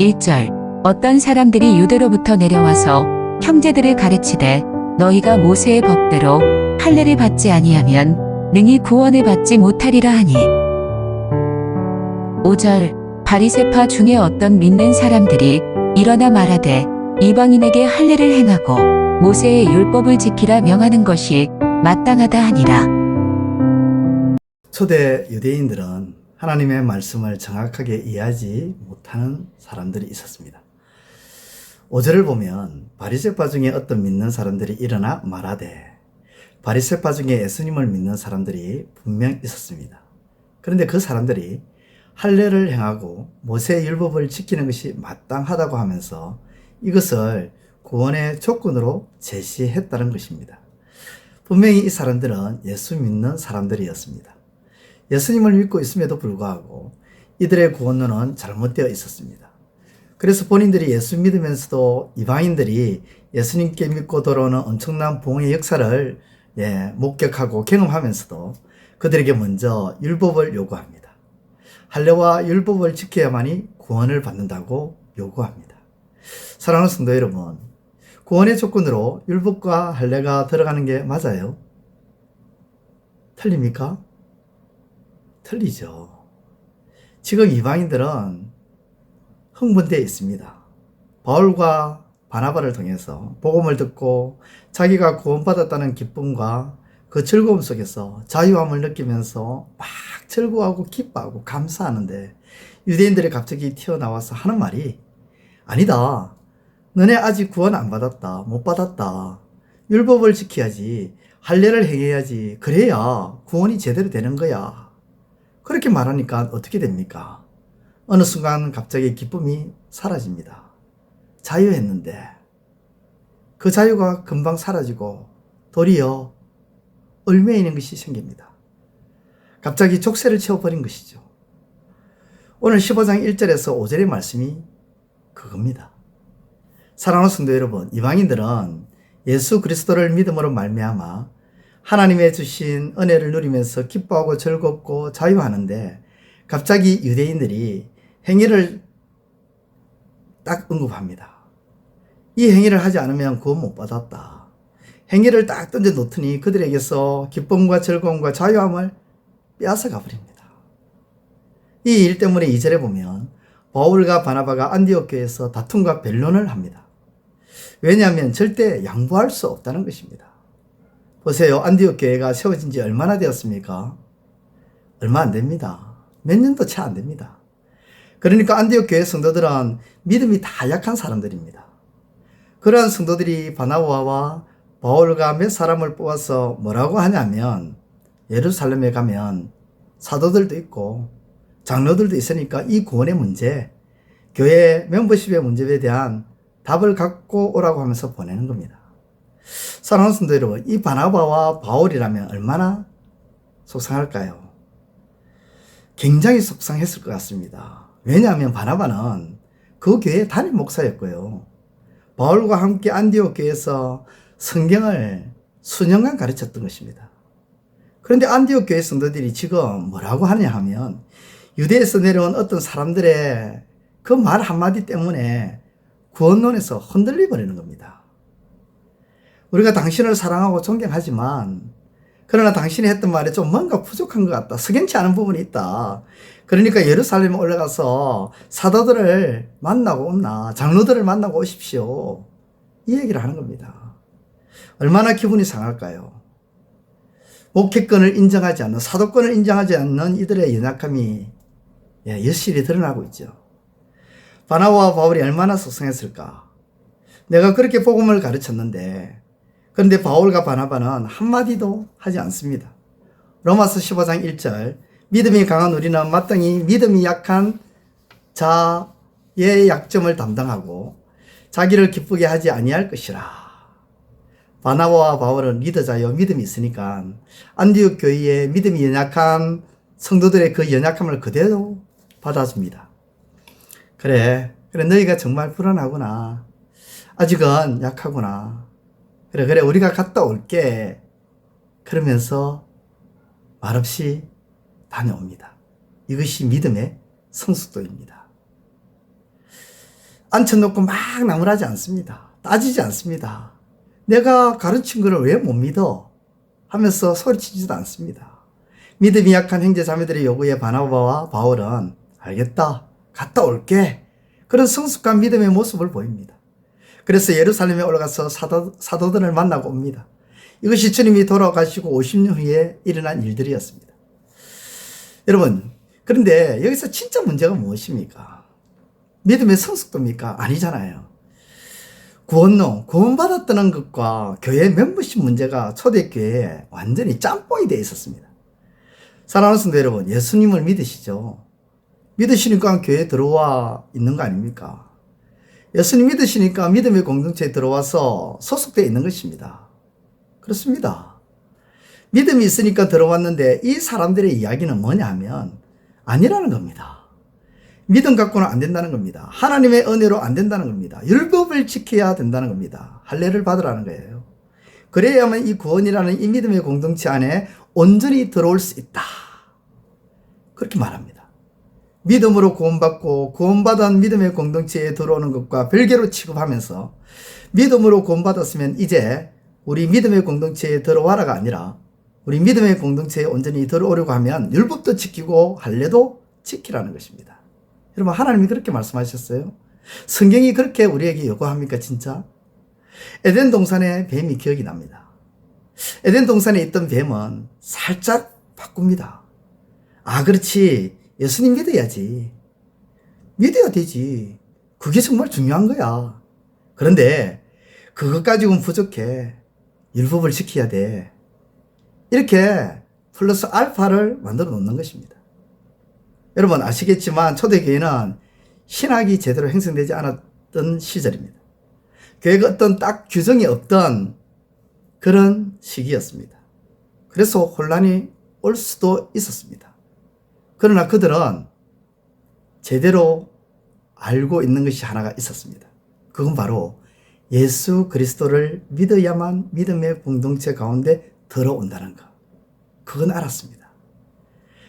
1절 어떤 사람들이 유대로부터 내려와서 형제들을 가르치되 너희가 모세의 법대로 할례를 받지 아니하면 능히 구원을 받지 못하리라 하니. 5절 바리새파 중에 어떤 믿는 사람들이 일어나 말하되 이방인에게 할례를 행하고 모세의 율법을 지키라 명하는 것이 마땅하다 하니라. 초대 유대인들은 하나님의 말씀을 정확하게 이해하지 못하는 사람들이 있었습니다. 5절을 보면 바리새파 중에 어떤 믿는 사람들이 일어나 말하되, 바리새파 중에 예수님을 믿는 사람들이 분명 있었습니다. 그런데 그 사람들이 할례를 행하고 모세의 율법을 지키는 것이 마땅하다고 하면서 이것을 구원의 조건으로 제시했다는 것입니다. 분명히 이 사람들은 예수 믿는 사람들이었습니다. 예수님을 믿고 있음에도 불구하고 이들의 구원론은 잘못되어 있었습니다. 그래서 본인들이 예수 믿으면서도 이방인들이 예수님께 믿고 돌아오는 엄청난 부흥의 역사를 목격하고 경험하면서도 그들에게 먼저 율법을 요구합니다. 할례와 율법을 지켜야만이 구원을 받는다고 요구합니다. 사랑하는 성도 여러분, 구원의 조건으로 율법과 할례가 들어가는 게 맞아요? 틀립니까? 틀리죠. 지금 이방인들은 흥분되어 있습니다. 바울과 바나바를 통해서 복음을 듣고 자기가 구원받았다는 기쁨과 그 즐거움 속에서 자유함을 느끼면서 막 즐거워하고 기뻐하고 감사하는데, 유대인들이 갑자기 튀어나와서 하는 말이, 아니다, 너네 아직 구원 안 받았다, 못 받았다, 율법을 지켜야지, 할례를 행해야지, 그래야 구원이 제대로 되는 거야. 그렇게 말하니까 어떻게 됩니까? 어느 순간 갑자기 기쁨이 사라집니다. 자유했는데 그 자유가 금방 사라지고 도리어 얽매이는 것이 생깁니다. 갑자기 족쇄를 채워버린 것이죠. 오늘 15장 1절에서 5절의 말씀이 그겁니다. 사랑하는 성도 여러분, 이방인들은 예수 그리스도를 믿음으로 말미암아 하나님의 주신 은혜를 누리면서 기뻐하고 즐겁고 자유하는데, 갑자기 유대인들이 행위를 딱 언급합니다. 이 행위를 하지 않으면 구원 못 받았다. 행위를 딱 던져 놓더니 그들에게서 기쁨과 즐거움과 자유함을 빼앗아가 버립니다. 이 일 때문에 2절에 보면 바울과 바나바가 안디옥 교회에서 다툼과 변론을 합니다. 왜냐하면 절대 양보할 수 없다는 것입니다. 보세요. 안디옥 교회가 세워진 지 얼마나 되었습니까? 얼마 안 됩니다. 몇 년도 채 안 됩니다. 그러니까 안디옥 교회 성도들은 믿음이 다 약한 사람들입니다. 그러한 성도들이 바나바와 바울과 몇 사람을 뽑아서 뭐라고 하냐면, 예루살렘에 가면 사도들도 있고 장로들도 있으니까 이 구원의 문제, 교회 멤버십의 문제에 대한 답을 갖고 오라고 하면서 보내는 겁니다. 사랑하는 성도 여러분, 이 바나바와 바울이라면 얼마나 속상할까요? 굉장히 속상했을 것 같습니다. 왜냐하면 바나바는 그 교회의 담임 목사였고요, 바울과 함께 안디옥 교회에서 성경을 수년간 가르쳤던 것입니다. 그런데 안디옥 교회 성도들이 지금 뭐라고 하냐 하면, 유대에서 내려온 어떤 사람들의 그 말 한마디 때문에 구원론에서 흔들려 버리는 겁니다. 우리가 당신을 사랑하고 존경하지만, 그러나 당신이 했던 말에 좀 뭔가 부족한 것 같다, 석연치 않은 부분이 있다. 그러니까 예루살렘에 올라가서 사도들을 만나고 온나, 장로들을 만나고 오십시오, 이 얘기를 하는 겁니다. 얼마나 기분이 상할까요? 목회권을 인정하지 않는, 사도권을 인정하지 않는 이들의 연약함이 여실히 드러나고 있죠. 바나바와 바울이 얼마나 속상했을까. 내가 그렇게 복음을 가르쳤는데, 그런데 바울과 바나바는 한마디도 하지 않습니다. 로마서 15장 1절, 믿음이 강한 우리는 마땅히 믿음이 약한 자의 약점을 담당하고 자기를 기쁘게 하지 아니할 것이라. 바나바와 바울은 리더자여 믿음이 있으니까 안디옥 교회의 믿음이 연약한 성도들의 그 연약함을 그대로 받아줍니다. 그래 너희가 정말 불안하구나, 아직은 약하구나, 그래 우리가 갔다 올게, 그러면서 말없이 다녀옵니다. 이것이 믿음의 성숙도입니다. 앉혀놓고 막 나무라지 않습니다. 따지지 않습니다. 내가 가르친 것을 왜 못 믿어? 하면서 소리치지도 않습니다. 믿음이 약한 형제 자매들의 요구에 바나바와 바울은 알겠다, 갔다 올게, 그런 성숙한 믿음의 모습을 보입니다. 그래서 예루살렘에 올라가서 사도들을 만나고 옵니다. 이것이 주님이 돌아가시고 50년 후에 일어난 일들이었습니다. 여러분, 그런데 여기서 진짜 문제가 무엇입니까? 믿음의 성숙도입니까? 아니잖아요. 구원받았다는 것과 교회 멤버십 문제가 초대교회에 완전히 짬뽕이 되어 있었습니다. 사랑하는 성도 여러분, 예수님을 믿으시죠? 믿으시니까 교회에 들어와 있는 거 아닙니까? 예수님 믿으시니까 믿음의 공동체에 들어와서 소속되어 있는 것입니다. 그렇습니다. 믿음이 있으니까 들어왔는데 이 사람들의 이야기는 뭐냐 하면 아니라는 겁니다. 믿음 갖고는 안 된다는 겁니다. 하나님의 은혜로 안 된다는 겁니다. 율법을 지켜야 된다는 겁니다. 할례를 받으라는 거예요. 그래야만 이 구원이라는 이 믿음의 공동체 안에 온전히 들어올 수 있다. 그렇게 말합니다. 믿음으로 구원받고 구원받은 믿음의 공동체에 들어오는 것과 별개로 취급하면서 믿음으로 구원받았으면 이제 우리 믿음의 공동체에 들어와라가 아니라 우리 믿음의 공동체에 온전히 들어오려고 하면 율법도 지키고 할례도 지키라는 것입니다. 여러분, 하나님이 그렇게 말씀하셨어요? 성경이 그렇게 우리에게 요구합니까, 진짜? 에덴 동산의 뱀이 기억이 납니다. 에덴 동산에 있던 뱀은 살짝 바꿉니다. 아, 그렇지. 예수님 믿어야지. 믿어야 되지. 그게 정말 중요한 거야. 그런데 그것 가지고는 부족해. 율법을 지켜야 돼. 이렇게 플러스 알파를 만들어 놓는 것입니다. 여러분 아시겠지만 초대교회는 신학이 제대로 형성되지 않았던 시절입니다. 교회가 어떤 딱 규정이 없던 그런 시기였습니다. 그래서 혼란이 올 수도 있었습니다. 그러나 그들은 제대로 알고 있는 것이 하나가 있었습니다. 그건 바로 예수 그리스도를 믿어야만 믿음의 공동체 가운데 들어온다는 것. 그건 알았습니다.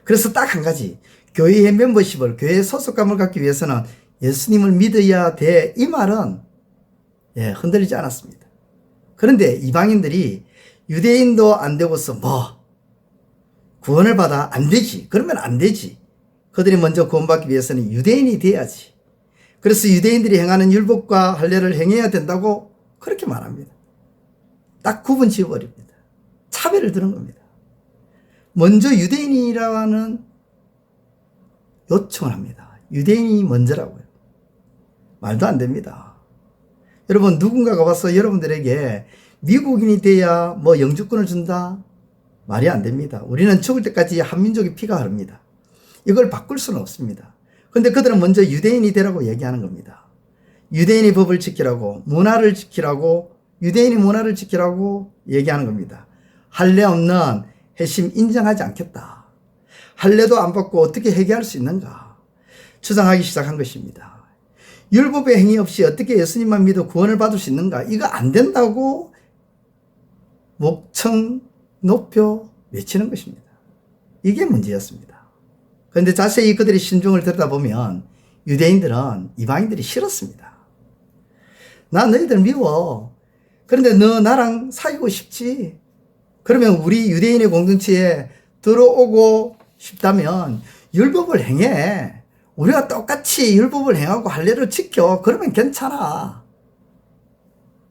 그래서 딱 한 가지, 교회의 멤버십을, 교회의 소속감을 갖기 위해서는 예수님을 믿어야 돼. 이 말은 흔들리지 않았습니다. 그런데 이방인들이 유대인도 안 되고서 구원을 받아? 안 되지. 그러면 안 되지. 그들이 먼저 구원받기 위해서는 유대인이 돼야지. 그래서 유대인들이 행하는 율법과 할례를 행해야 된다고 그렇게 말합니다. 딱 구분 지어버립니다. 차별을 두는 겁니다. 먼저 유대인이라는 요청을 합니다. 유대인이 먼저라고요. 말도 안 됩니다. 여러분, 누군가가 와서 여러분들에게 미국인이 돼야 영주권을 준다? 말이 안 됩니다. 우리는 죽을 때까지 한민족의 피가 흐릅니다. 이걸 바꿀 수는 없습니다. 그런데 그들은 먼저 유대인이 되라고 얘기하는 겁니다. 유대인의 법을 지키라고, 문화를 지키라고, 유대인의 문화를 지키라고 얘기하는 겁니다. 할례 없는 회심 인정하지 않겠다. 할례도 안 받고 어떻게 회개할 수 있는가? 주장하기 시작한 것입니다. 율법의 행위 없이 어떻게 예수님만 믿어 구원을 받을 수 있는가? 이거 안 된다고 목청 높여 외치는 것입니다. 이게 문제였습니다. 그런데 자세히 그들의 신중을 들여다보면 유대인들은 이방인들이 싫었습니다. 나 너희들 미워. 그런데 너 나랑 사귀고 싶지? 그러면 우리 유대인의 공동체에 들어오고 싶다면 율법을 행해. 우리가 똑같이 율법을 행하고 할례를 지켜. 그러면 괜찮아.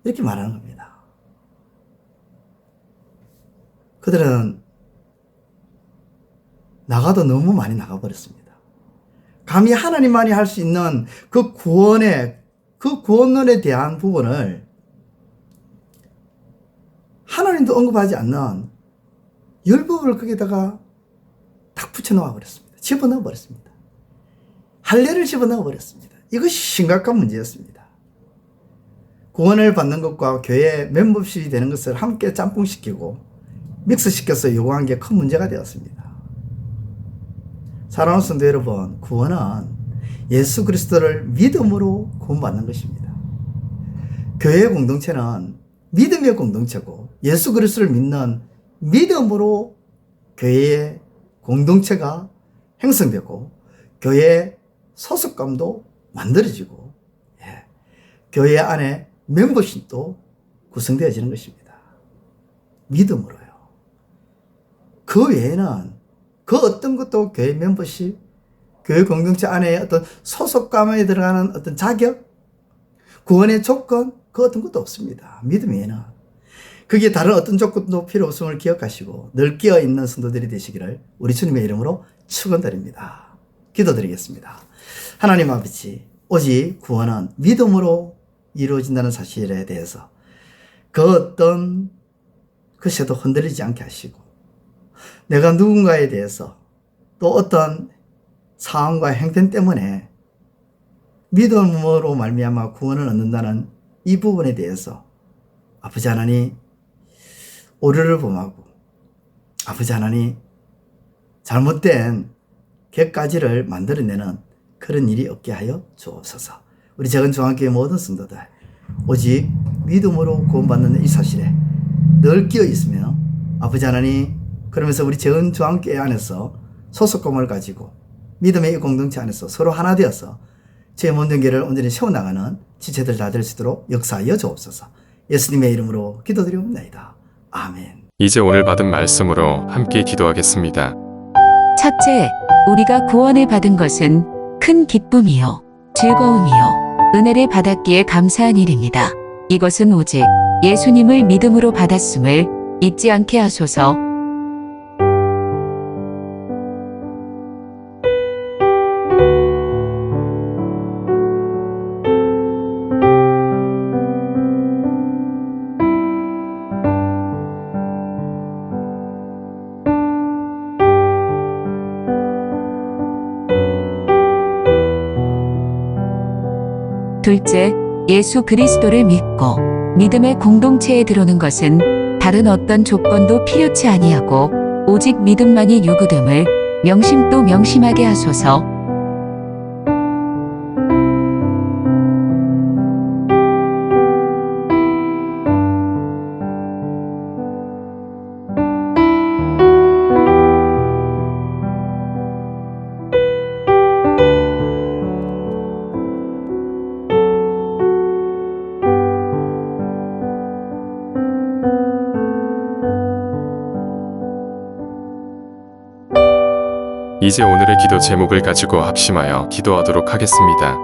이렇게 말하는 겁니다. 그들은 나가도 너무 많이 나가버렸습니다. 감히 하나님만이 할 수 있는 그 구원론에 대한 부분을 하나님도 언급하지 않는 율법을 거기다가 딱 붙여넣어 버렸습니다. 집어넣어 버렸습니다. 할례를 집어넣어 버렸습니다. 이것이 심각한 문제였습니다. 구원을 받는 것과 교회 멤버십이 되는 것을 함께 짬뽕시키고 믹스시켜서 요구한 게 큰 문제가 되었습니다. 사랑하는 성도 여러분, 구원은 예수 그리스도를 믿음으로 구원받는 것입니다. 교회 공동체는 믿음의 공동체고 예수 그리스도를 믿는 믿음으로 교회의 공동체가 형성되고 교회의 소속감도 만들어지고 교회 안에 멤버십도 구성되어지는 것입니다. 믿음으로요. 그 외에는 그 어떤 것도 교회 멤버십, 교회 공동체 안에 어떤 소속감에 들어가는 어떤 자격, 구원의 조건, 그 어떤 것도 없습니다. 믿음 외에는. 그게 다른 어떤 조건도 필요 없음을 기억하시고 늘 깨어있는 성도들이 되시기를 우리 주님의 이름으로 축원드립니다. 기도드리겠습니다. 하나님 아버지, 오직 구원은 믿음으로 이루어진다는 사실에 대해서 그 어떤 것에도 흔들리지 않게 하시고 내가 누군가에 대해서 또 어떤 상황과 행동 때문에 믿음으로 말미암아 구원을 얻는다는 이 부분에 대해서 아버지 하나님 오류를 범하고 아버지 하나님 잘못된 객가지를 만들어내는 그런 일이 없게 하여 주옵소서. 우리 작은 중앙교회 모든 성도들 오직 믿음으로 구원받는 이 사실에 늘 끼어 있으며 아버지 하나님 그러면서 우리 작은 중앙교회 안에서 소속감을 가지고 믿음의 이 공동체 안에서 서로 하나 되어서 제 모든교회를 온전히 세워나가는 지체들 다 될 수 있도록 역사하여 주옵소서. 예수님의 이름으로 기도드리옵나이다. 아멘. 이제 오늘 받은 말씀으로 함께 기도하겠습니다. 첫째, 우리가 구원을 받은 것은 큰 기쁨이요, 즐거움이요, 은혜를 받았기에 감사한 일입니다. 이것은 오직 예수님을 믿음으로 받았음을 잊지 않게 하소서. 둘째, 예수 그리스도를 믿고 믿음의 공동체에 들어오는 것은 다른 어떤 조건도 필요치 아니하고 오직 믿음만이 요구됨을 명심도 명심하게 하소서. 이제 오늘의 기도 제목을 가지고 합심하여 기도하도록 하겠습니다.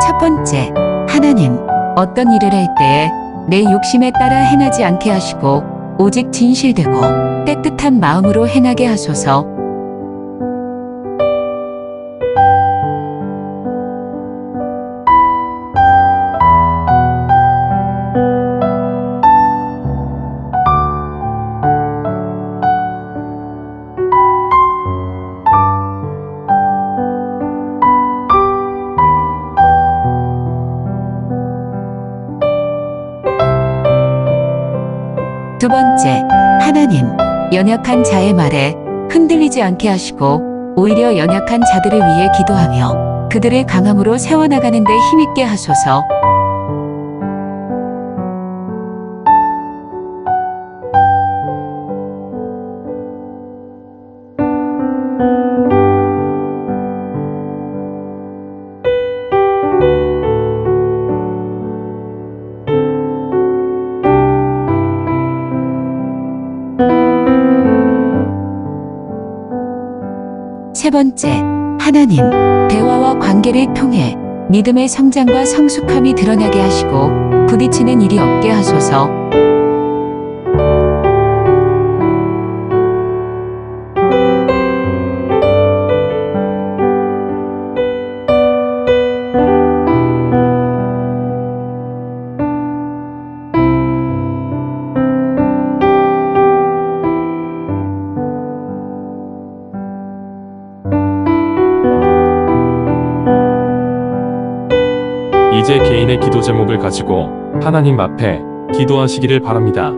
첫 번째, 하나님, 어떤 일을 할 때에 내 욕심에 따라 행하지 않게 하시고 오직 진실되고 깨끗한 마음으로 행하게 하소서. 두 번째, 하나님, 연약한 자의 말에 흔들리지 않게 하시고 오히려 연약한 자들을 위해 기도하며 그들의 강함으로 세워나가는 데 힘있게 하소서. 세 번째, 하나님, 대화와 관계를 통해 믿음의 성장과 성숙함이 드러나게 하시고 부딪히는 일이 없게 하소서. 이제 개인의 기도 제목을 가지고 하나님 앞에 기도하시기를 바랍니다.